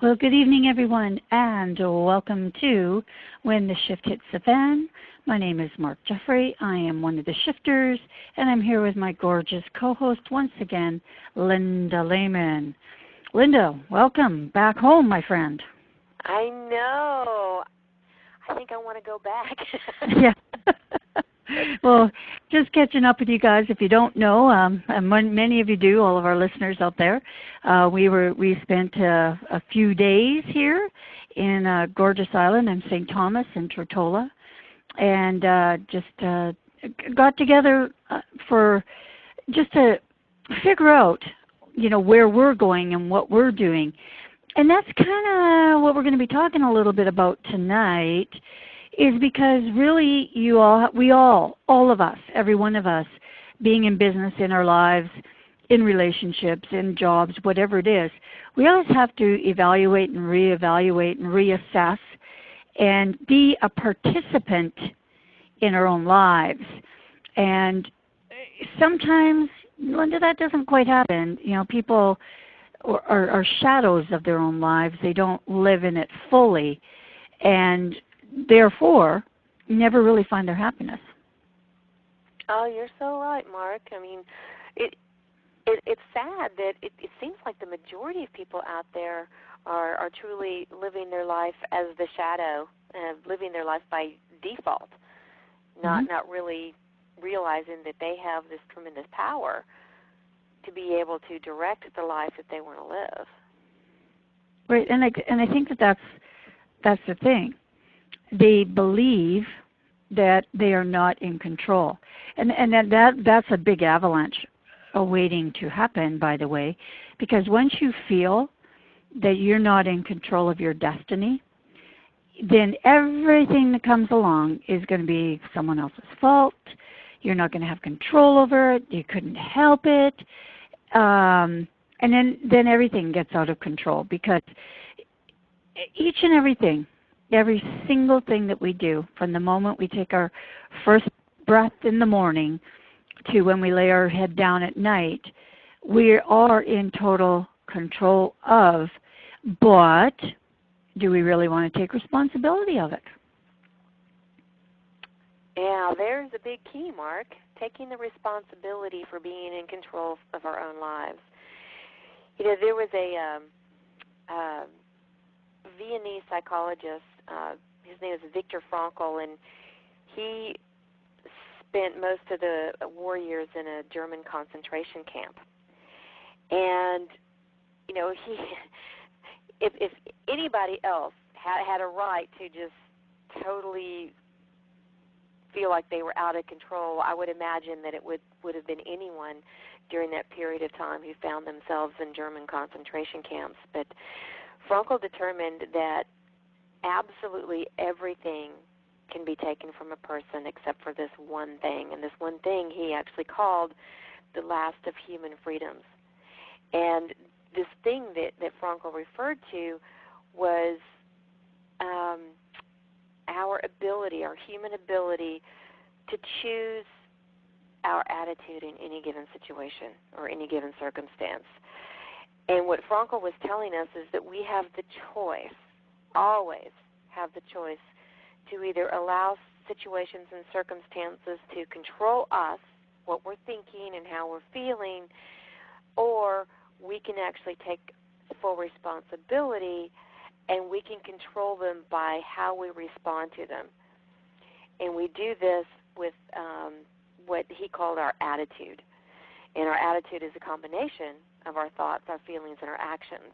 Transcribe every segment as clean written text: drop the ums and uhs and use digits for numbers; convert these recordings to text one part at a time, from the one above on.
Well, good evening, everyone, and welcome to When the Shift Hits the Fan. My name is Mark Jeffrey. I am one of the shifters, and I'm here with my gorgeous co-host once again, Linda Lehman. Linda, welcome back home, my friend. I know. I think I want to go back. Yeah. Well, just catching up with you guys. If you don't know, and many of you do, all of our listeners out there, we spent a few days here in a gorgeous island in St. Thomas in Tortola, and just got together for just to figure out, where we're going and what we're doing. And that's kind of what we're going to be talking a little bit about tonight, is because really all of us, every one of us, being in business, in our lives, in relationships, in jobs, whatever it is, we always have to evaluate and reevaluate and reassess and be a participant in our own lives. And sometimes, Linda, that doesn't quite happen. People are shadows of their own lives. They don't live in it fully, and therefore never really find their happiness. Oh, you're so right, Mark. I mean, it's sad that it seems like the majority of people out there are truly living their life as the shadow, living their life by default, not really realizing that they have this tremendous power to be able to direct the life that they want to live. Right, and I think that's the thing. They believe that they are not in control, and that's a big avalanche awaiting to happen, by the way, because once you feel that you're not in control of your destiny, then everything that comes along is going to be someone else's fault. You're not going to have control over it. You couldn't help it. And then everything gets out of control, because each and everything, every single thing that we do, from the moment we take our first breath in the morning to when we lay our head down at night, we are in total control of. But do we really want to take responsibility of it? Yeah, there's a big key, Mark. Taking the responsibility for being in control of our own lives. There was a Viennese psychologist. His name is Viktor Frankl, and he spent most of the war years in a German concentration camp. And if anybody else had a right to just totally feel like they were out of control, I would imagine that it would have been anyone during that period of time who found themselves in German concentration camps. But Frankl determined that absolutely everything can be taken from a person except for this one thing, and this one thing he actually called the last of human freedoms. And this thing that Frankl referred to was our ability, our human ability, to choose our attitude in any given situation or any given circumstance. And what Frankl was telling us is that we have the choice, always have the choice, to either allow situations and circumstances to control us, what we're thinking and how we're feeling, or we can actually take full responsibility and we can control them by how we respond to them. And we do this with what he called our attitude. And our attitude is a combination of our thoughts, our feelings, and our actions.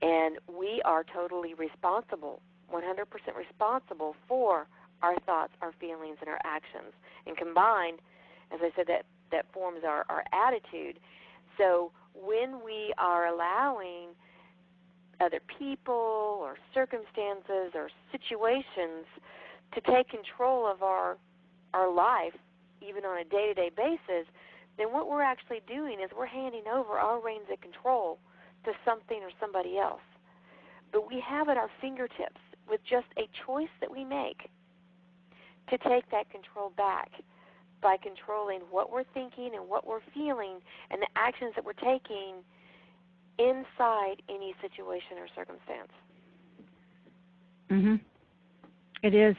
And we are totally responsible, 100% responsible for our thoughts, our feelings, and our actions. And combined, as I said, that forms our attitude. So when we are allowing other people or circumstances or situations to take control of our life, even on a day-to-day basis, then what we're actually doing is we're handing over our reins of control to something or somebody else. But we have at our fingertips, with just a choice that we make, to take that control back by controlling what we're thinking and what we're feeling and the actions that we're taking inside any situation or circumstance. Mhm. It is.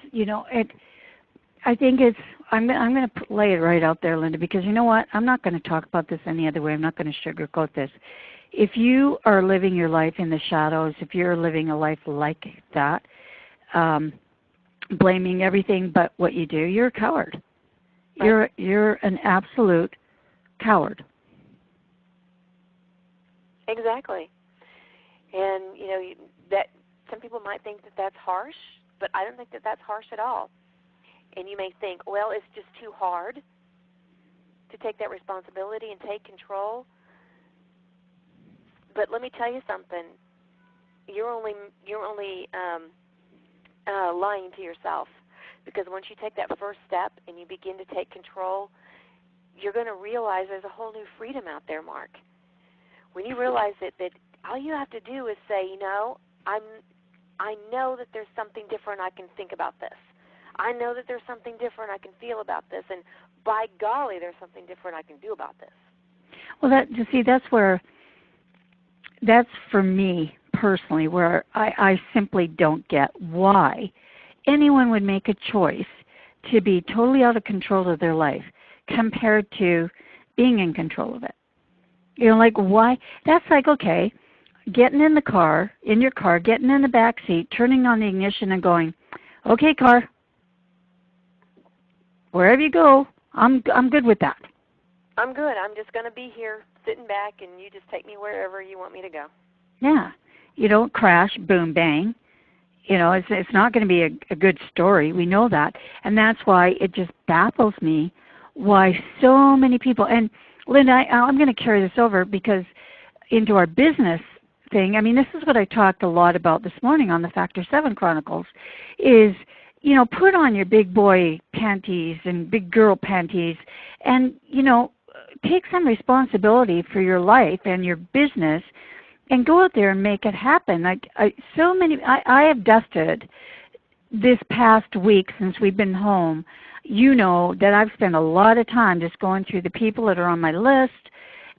I think it's. I'm going to lay it right out there, Linda, because you know what? I'm not going to talk about this any other way. I'm not going to sugarcoat this. If you are living your life in the shadows, if you're living a life like that, blaming everything but what you do, you're a coward. Right. You're an absolute coward. Exactly. And that some people might think that that's harsh, but I don't think that that's harsh at all. And you may think, well, it's just too hard to take that responsibility and take control. But let me tell you something. You're only lying to yourself, because once you take that first step and you begin to take control, you're going to realize there's a whole new freedom out there, Mark. When you realize that all you have to do is say, I know that there's something different I can think about this. I know that there's something different I can feel about this, and by golly, there's something different I can do about this. Well, that's for me personally where I simply don't get why anyone would make a choice to be totally out of control of their life compared to being in control of it. Like why? That's like, okay, getting in your car, getting in the back seat, turning on the ignition and going, okay, car, wherever you go, I'm good with that. I'm good. I'm just going to be here sitting back, and you just take me wherever you want me to go. Yeah. You don't crash, boom, bang. It's not going to be a good story. We know that. And that's why it just baffles me why so many people, and Linda, I'm going to carry this over because into our business thing, I mean, this is what I talked a lot about this morning on the Factor 7 Chronicles, is put on your big boy panties and big girl panties and, take some responsibility for your life and your business and go out there and make it happen. I have dusted this past week since we've been home. That I've spent a lot of time just going through the people that are on my list,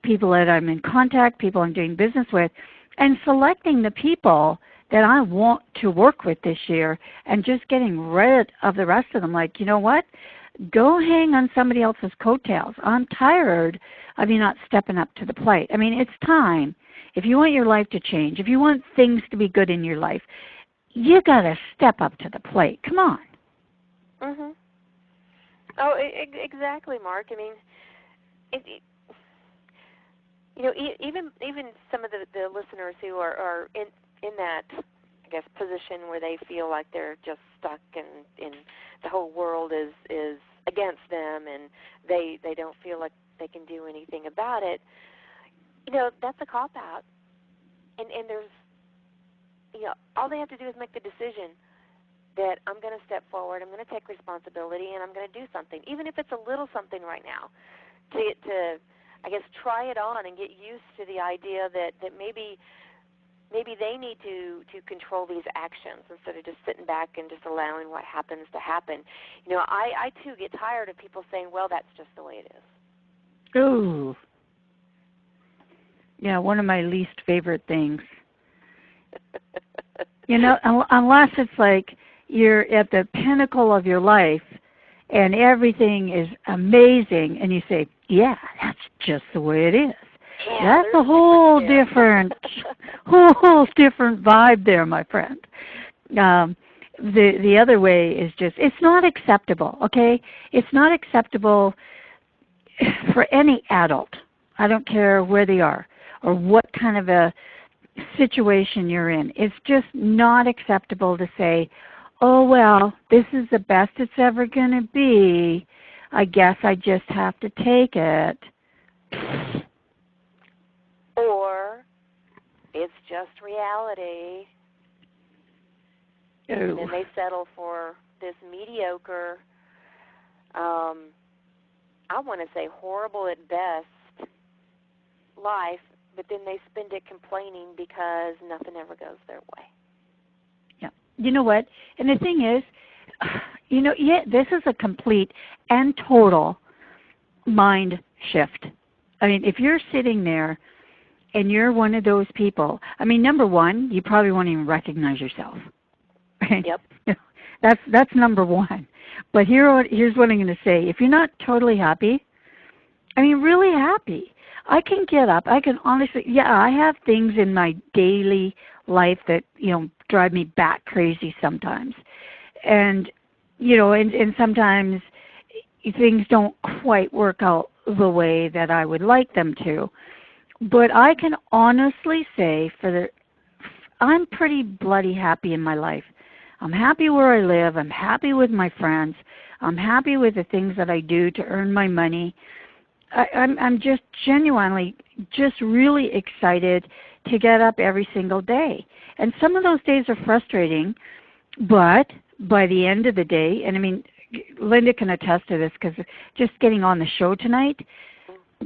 people that I'm in contact, people I'm doing business with, and selecting the people that I want to work with this year and just getting rid of the rest of them. Like, you know what? Go hang on somebody else's coattails. I'm tired of you not stepping up to the plate. I mean, it's time. If you want your life to change, if you want things to be good in your life, you got to step up to the plate. Come on. Mhm. Oh, exactly, Mark. I mean, even some of the listeners who are in that, I guess, position where they feel like they're just stuck and the whole world is against them, and they don't feel like they can do anything about it. That's a cop out, and there's all they have to do is make the decision that I'm going to step forward, I'm going to take responsibility, and I'm going to do something, even if it's a little something right now, to I guess try it on and get used to the idea that maybe they need to control these actions instead of just sitting back and just allowing what happens to happen. I too get tired of people saying, well, that's just the way it is. Ooh. Yeah, one of my least favorite things. Unless it's like you're at the pinnacle of your life and everything is amazing and you say, yeah, that's just the way it is. Yeah, that's a whole different vibe there, my friend. The other way is just, it's not acceptable, okay? It's not acceptable for any adult. I don't care where they are or what kind of a situation you're in. It's just not acceptable to say, oh, well, this is the best it's ever going to be. I guess I just have to take it. Or it's just reality. Ooh. And then they settle for this mediocre, I want to say horrible at best life, but then they spend it complaining because nothing ever goes their way. Yeah. You know what? And the thing is, this is a complete and total mind shift. I mean, if you're sitting there and you're one of those people, I mean, number one, you probably won't even recognize yourself. Right? Yep. That's number one. But here's what I'm going to say. If you're not totally happy, I mean, really happy, I can get up. I can honestly, yeah, I have things in my daily life that, drive me bat crazy sometimes. And, and sometimes things don't quite work out the way that I would like them to. But I can honestly say I'm pretty bloody happy in my life. I'm happy where I live. I'm happy with my friends. I'm happy with the things that I do to earn my money. I'm just genuinely just really excited to get up every single day. And some of those days are frustrating, but by the end of the day, and I mean, Linda can attest to this because just getting on the show tonight,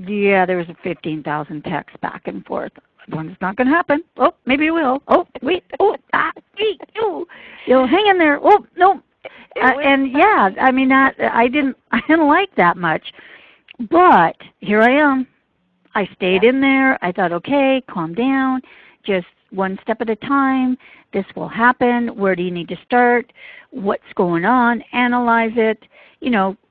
yeah, there was a 15,000 texts back and forth. It's not going to happen. Oh, maybe it will. Oh, wait. Oh, wait. Oh, hang in there. Oh, no. And yeah, I mean I didn't like that much. But here I am. I stayed in there. I thought, okay, calm down. Just one step at a time. This will happen. Where do you need to start? What's going on? Analyze it.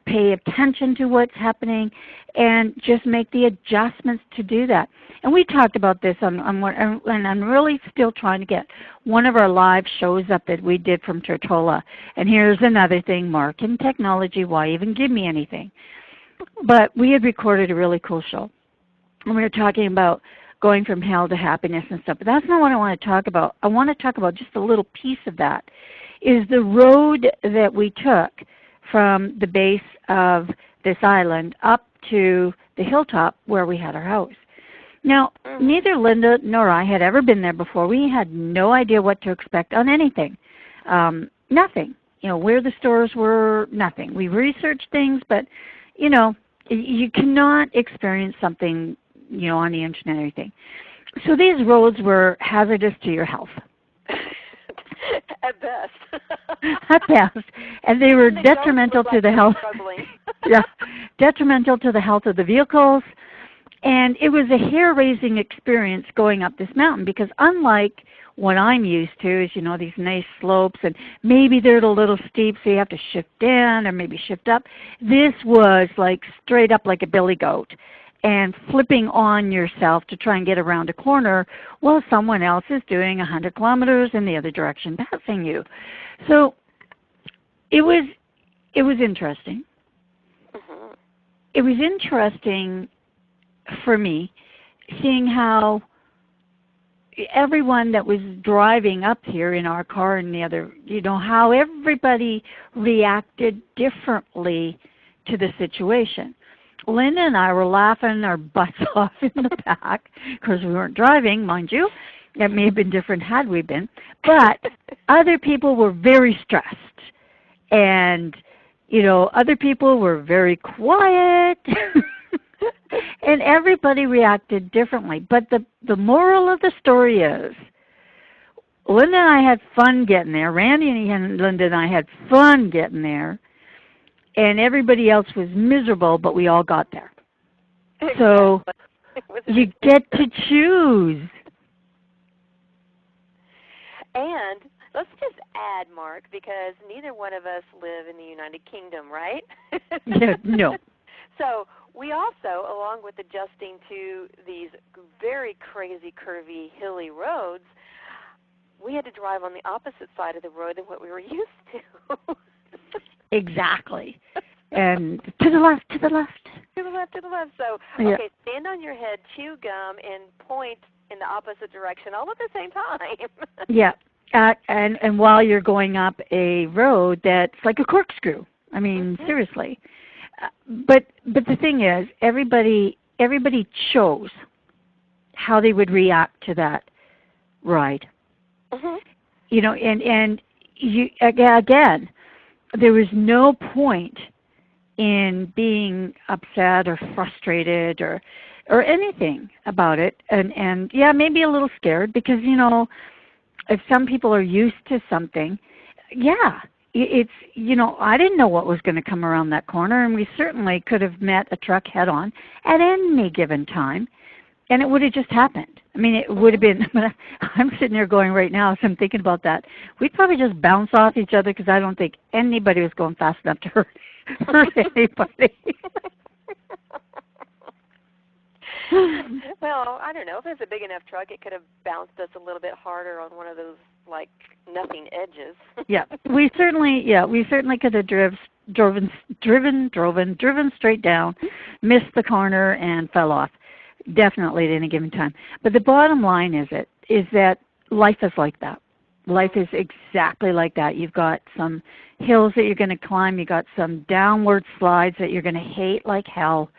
Pay attention to what's happening and just make the adjustments to do that. And we talked about this and I'm really still trying to get one of our live shows up that we did from Tortola. And here's another thing, Mark, in technology, why even give me anything? But we had recorded a really cool show. And we were talking about going from hell to happiness and stuff. But that's not what I want to talk about. I want to talk about just a little piece of that, is the road that we took from the base of this island up to the hilltop where we had our house. Now, neither Linda nor I had ever been there before. We had no idea what to expect on anything. Nothing. Where the stores were, nothing. We researched things, but, you cannot experience something, on the internet or anything. So these roads were hazardous to your health. At best. At best. And they were detrimental to the health. Yeah, detrimental to the health of the vehicles. And it was a hair-raising experience going up this mountain because unlike what I'm used to is, these nice slopes and maybe they're a little steep so you have to shift down or maybe shift up. This was like straight up like a billy goat and flipping on yourself to try and get around a corner while someone else is doing 100 kilometers in the other direction passing you. So it was interesting. Mm-hmm. It was interesting for me seeing how everyone that was driving up here in our car and the other, how everybody reacted differently to the situation. Linda and I were laughing our butts off in the back because we weren't driving, mind you. It may have been different had we been. But other people were very stressed. And, other people were very quiet. And everybody reacted differently. But the moral of the story is, Linda and I had fun getting there. Randy and Linda and I had fun getting there. And everybody else was miserable, but we all got there. Exactly. So you get to choose. And let's just add, Mark, because neither one of us live in the United Kingdom, right? Yeah, no. So we also, along with adjusting to these very crazy, curvy, hilly roads, we had to drive on the opposite side of the road than what we were used to. Exactly. And to the left, to the left. To the left, to the left. So, yeah. Okay, stand on your head, chew gum, and point in the opposite direction all at the same time. Yeah. And while you're going up a road that's like a corkscrew. I mean, seriously. But the thing is, everybody chose how they would react to that ride. Mm-hmm. And you again, there was no point in being upset or frustrated or anything about it. And yeah, maybe a little scared because, if some people are used to something, yeah, it's, I didn't know what was going to come around that corner, and we certainly could have met a truck head on at any given time. and it would have just happened. I mean, it would have been. I'm sitting there going right now, so I'm thinking about that. We'd probably just bounce off each other because I don't think anybody was going fast enough to hurt anybody. Well, I don't know. If it's a big enough truck, it could have bounced us a little bit harder on one of those like nothing edges. We certainly could have driven straight down, missed the corner, and fell off. Definitely at any given time. But the bottom line is that life is like that. Life is exactly like that. You've got some hills that you're going to climb. You've got some downward slides that you're going to hate like hell.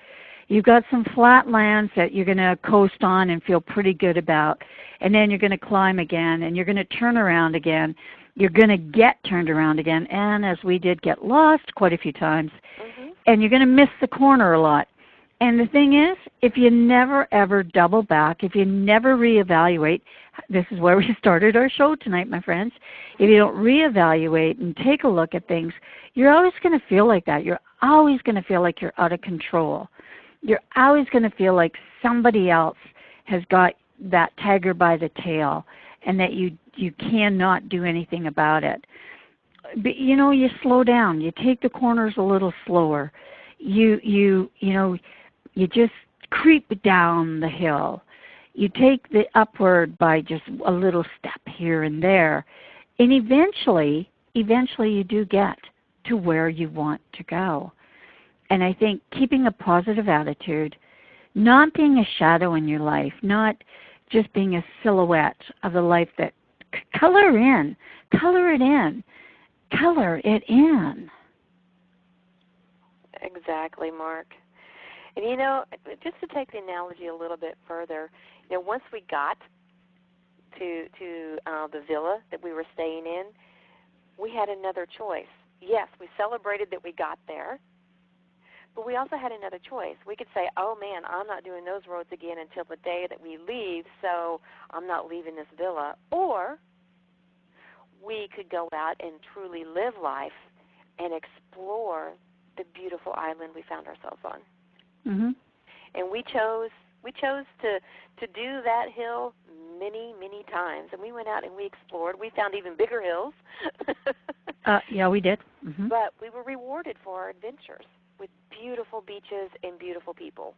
You've got some flat lands that you're going to coast on and feel pretty good about. And then you're going to climb again, and you're going to turn around again. You're going to get turned around again. And as we did, get lost quite a few times. And you're going to miss the corner a lot. And the thing is, if you never ever double back, if you never reevaluate, this is where we started our show tonight, my friends. If you don't reevaluate and take a look at things, you're always going to feel like that. You're always going to feel like you're out of control. You're always going to feel like somebody else has got that tiger by the tail and that you cannot do anything about it. But you slow down. You take the corners a little slower. You just creep down the hill. You take the upward by just a little step here and there. And eventually you do get to where you want to go. And I think keeping a positive attitude, not being a shadow in your life, not just being a silhouette of the life that color it in. Exactly, Mark. And just to take the analogy a little bit further, once we got to the villa that we were staying in, we had another choice. Yes, we celebrated that we got there, but we also had another choice. We could say, oh man, I'm not doing those roads again until the day that we leave, so I'm not leaving this villa. Or we could go out and truly live life and explore the beautiful island we found ourselves on. And we chose to do that hill many, many times. And we went out and we explored. We found even bigger hills. Yeah, we did. But we were rewarded for our adventures with beautiful beaches and beautiful people.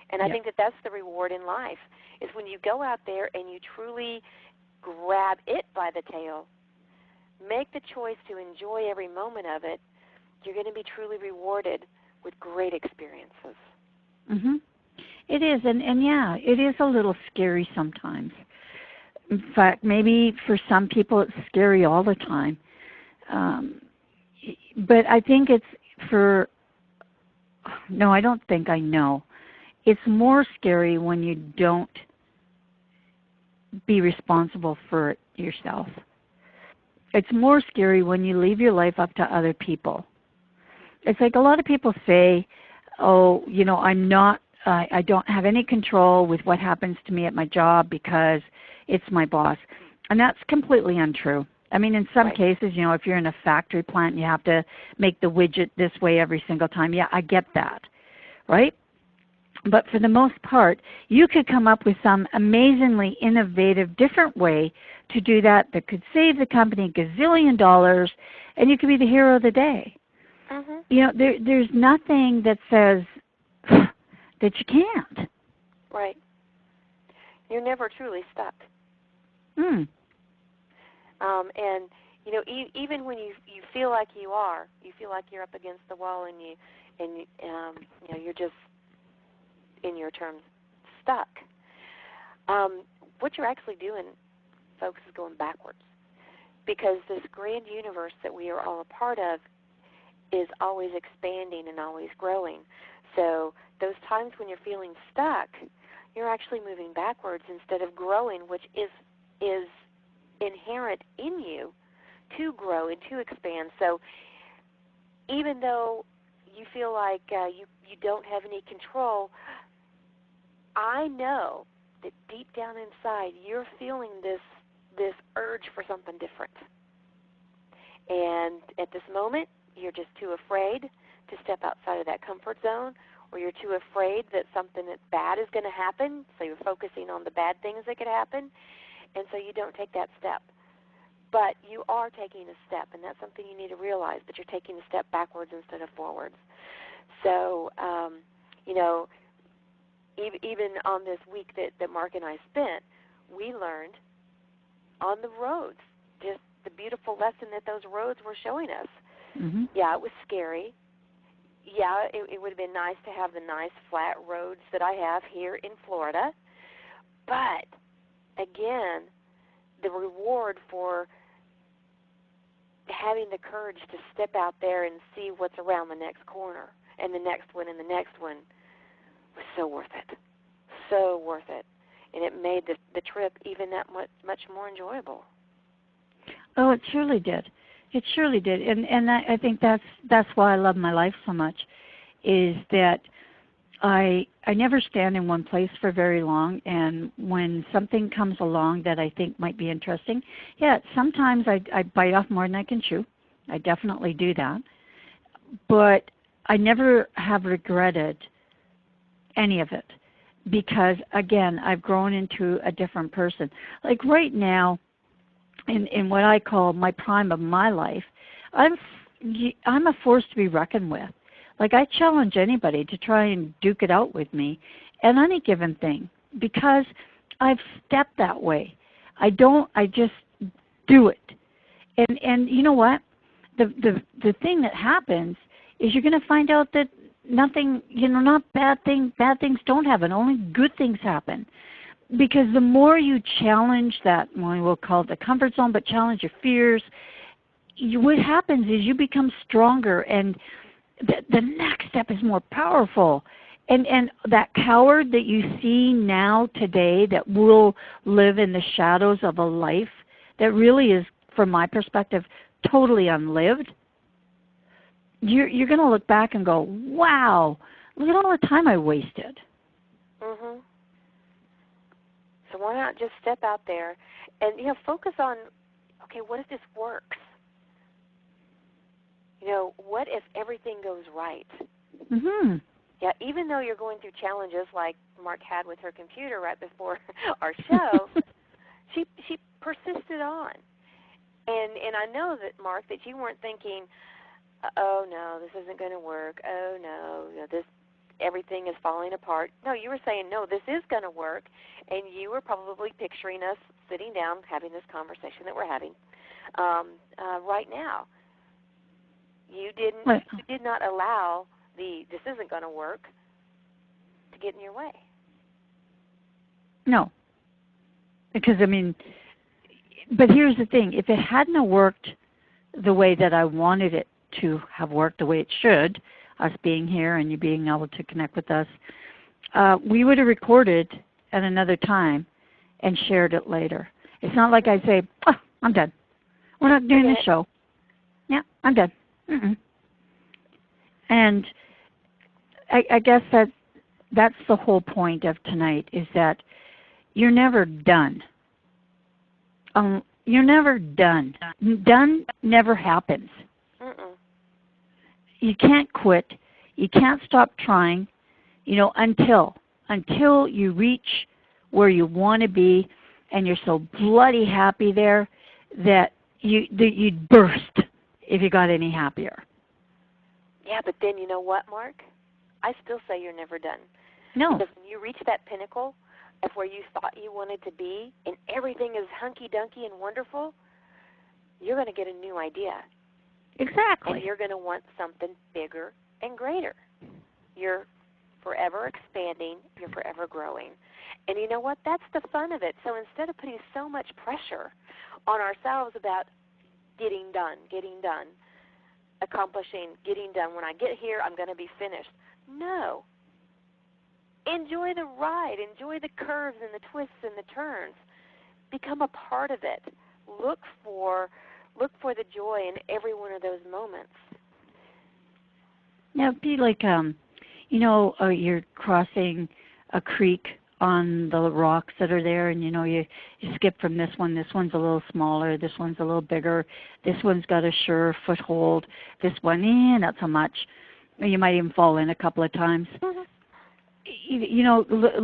And I think that that's the reward in life, is when you go out there and you truly grab it by the tail, make the choice to enjoy every moment of it, you're going to be truly rewarded with great experiences. It is, and yeah, it is a little scary sometimes. In fact, maybe for some people it's scary all the time. But I think I don't think I know. It's more scary when you don't be responsible for it yourself. It's more scary when you leave your life up to other people. It's like a lot of people say, oh, I don't have any control with what happens to me at my job because it's my boss. And that's completely untrue. I mean, in some cases, if you're in a factory plant and you have to make the widget this way every single time, yeah, I get that, right? But for the most part, you could come up with some amazingly innovative, different way to do that could save the company a gazillion dollars, and you could be the hero of the day. There's nothing that says that you can't. Right. You're never truly stuck. And even when you feel like you feel like you're up against the wall, and you're just, in your terms, stuck. What you're actually doing, folks, is going backwards, because this grand universe that we are all a part of is always expanding and always growing. So those times when you're feeling stuck, you're actually moving backwards instead of growing, which is inherent in you to grow and to expand. So even though you feel like you don't have any control, I know that deep down inside you're feeling this urge for something different. And at this moment, you're just too afraid to step outside of that comfort zone, or you're too afraid that something that's bad is going to happen, so you're focusing on the bad things that could happen, and so you don't take that step. But you are taking a step, and that's something you need to realize, that you're taking a step backwards instead of forwards. So, even on this week that Mark and I spent, we learned on the roads just the beautiful lesson that those roads were showing us. Mm-hmm. Yeah, it was scary. Yeah, it would have been nice to have the nice flat roads that I have here in Florida. But, again, the reward for having the courage to step out there and see what's around the next corner and the next one and the next one was so worth it. So worth it. And it made the trip even that much more enjoyable. Oh, it surely did. It surely did. And I think that's why I love my life so much, is that I never stand in one place for very long, and when something comes along that I think might be interesting, yeah, sometimes I bite off more than I can chew. I definitely do that. But I never have regretted any of it because, again, I've grown into a different person. Like right now, in what I call my prime of my life, I'm a force to be reckoned with. Like I challenge anybody to try and duke it out with me at any given thing because I've stepped that way. I just do it. And you know what? The thing that happens is you're going to find out that nothing, not bad things don't happen. Only good things happen. Because the more you challenge that, well, we'll call it the comfort zone, but challenge your fears, what happens is you become stronger, and the next step is more powerful. And that coward that you see now today that will live in the shadows of a life that really is, from my perspective, totally unlived, you're going to look back and go, wow, look at all the time I wasted. Mhm. So why not just step out there and focus on, okay, what if this works? What if everything goes right? Mhm. Yeah, even though you're going through challenges like Mark had with her computer right before our show, she persisted on. And I know that, Mark, that you weren't thinking, oh no, this isn't going to work. Oh no, this everything is falling apart. No, you were saying, no, this is going to work, and you were probably picturing us sitting down having this conversation that we're having right now. You did not allow this isn't going to work to get in your way. No. Because, but here's the thing. If it hadn't worked the way that I wanted it to have worked, the way it should, us being here and you being able to connect with us, we would have recorded at another time and shared it later. It's not like I say, oh, I'm done. We're not doing this show. Yeah, I'm done. Mm-mm. And I guess that's the whole point of tonight, is that you're never done. You're never done. Done never happens. Mm-mm. You can't quit. You can't stop trying, until you reach where you want to be, and you're so bloody happy there that you'd burst if you got any happier. Yeah, but then you know what, Mark? I still say you're never done. No. Because when you reach that pinnacle of where you thought you wanted to be and everything is hunky-dunky and wonderful, you're going to get a new idea. Exactly. And you're going to want something bigger and greater. You're forever expanding. You're forever growing. And you know what? That's the fun of it. So instead of putting so much pressure on ourselves about getting done, accomplishing, getting done, when I get here, I'm going to be finished. No. Enjoy the ride. Enjoy the curves and the twists and the turns. Become a part of it. Look for the joy in every one of those moments. Now, it'd be like, you're crossing a creek on the rocks that are there, and, you skip from this one. This one's a little smaller. This one's a little bigger. This one's got a sure foothold. This one, not so much. You might even fall in a couple of times. Mm-hmm.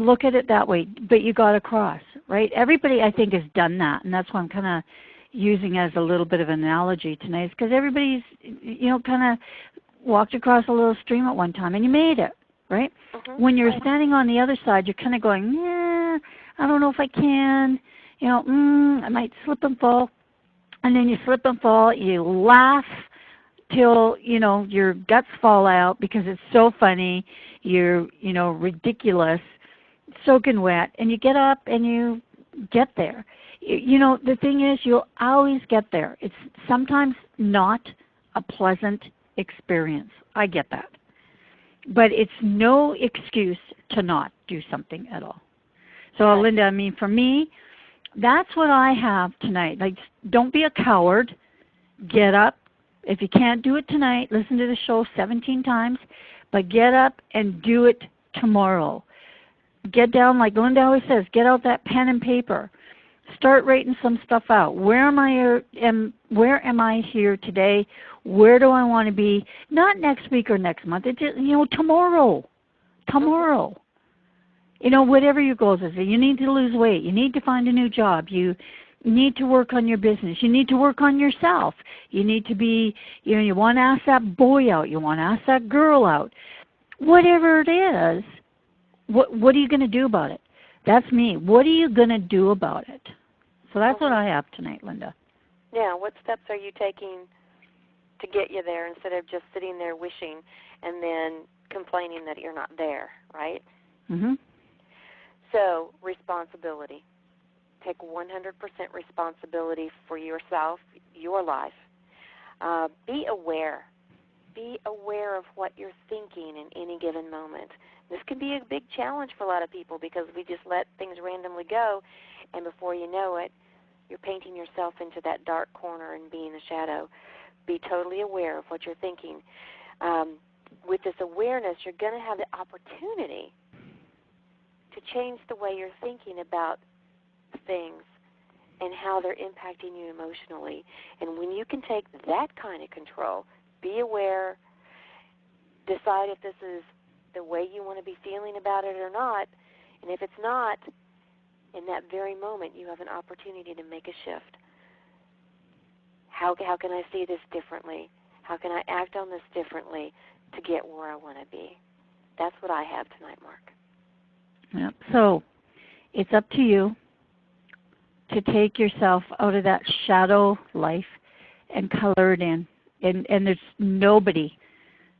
Look at it that way. But you got across, right? Everybody, I think, has done that, and that's why I'm kind of using as a little bit of an analogy tonight, because everybody's, kind of walked across a little stream at one time, and you made it, right? Mm-hmm. When you're standing on the other side, you're kind of going, yeah, I don't know if I can. I might slip and fall. And then you slip and fall. You laugh till your guts fall out because it's so funny. You're ridiculous, soaking wet, and you get up and you get there. The thing is, you'll always get there. It's sometimes not a pleasant experience. I get that. But it's no excuse to not do something at all. So, Right. Linda, for me, that's what I have tonight. Like, don't be a coward. Get up. If you can't do it tonight, listen to the show 17 times, but get up and do it tomorrow. Get down, like Linda always says, get out that pen and paper. Start writing some stuff out. Where am I here today? Where do I want to be? Not next week or next month. It's just, tomorrow. Tomorrow. Whatever your goals is. You need to lose weight. You need to find a new job. You need to work on your business. You need to work on yourself. You need to be, you want to ask that boy out. You want to ask that girl out. Whatever it is, what are you going to do about it? That's me. What are you going to do about it? So that's what I have tonight, Linda. Yeah, what steps are you taking to get you there instead of just sitting there wishing and then complaining that you're not there, right? Mhm. So, responsibility. Take 100% responsibility for yourself, your life. Be aware. Be aware of what you're thinking in any given moment. This can be a big challenge for a lot of people because we just let things randomly go, and before you know it, you're painting yourself into that dark corner and being a shadow. Be totally aware of what you're thinking. With this awareness, you're going to have the opportunity to change the way you're thinking about things and how they're impacting you emotionally. And when you can take that kind of control, be aware, decide if this is the way you want to be feeling about it or not, and if it's not, in that very moment you have an opportunity to make a shift. How can I see this differently? How can I act on this differently to get where I want to be? That's what I have tonight, Mark. Yep. So it's up to you to take yourself out of that shadow life and color it in. And there's nobody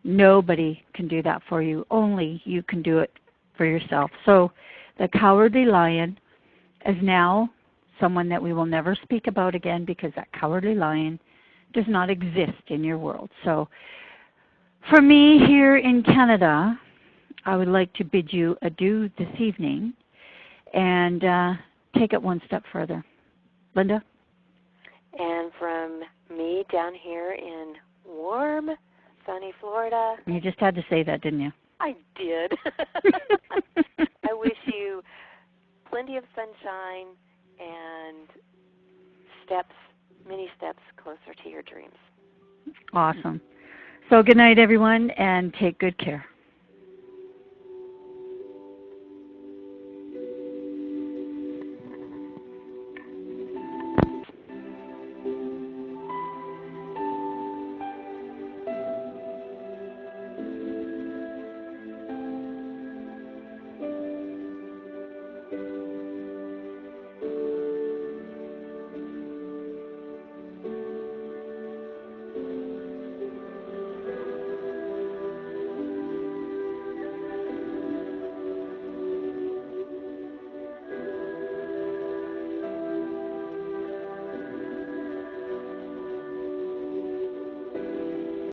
can do that for you. Only you can do it for yourself. So the cowardly lion is now someone that we will never speak about again because that cowardly lion does not exist in your world. So for me here in Canada, I would like to bid you adieu this evening and take it one step further. Linda? And from me down here in warm, sunny Florida. You just had to say that, didn't you? I did. I wish you plenty of sunshine and many steps closer to your dreams. Awesome. So good night, everyone, and take good care.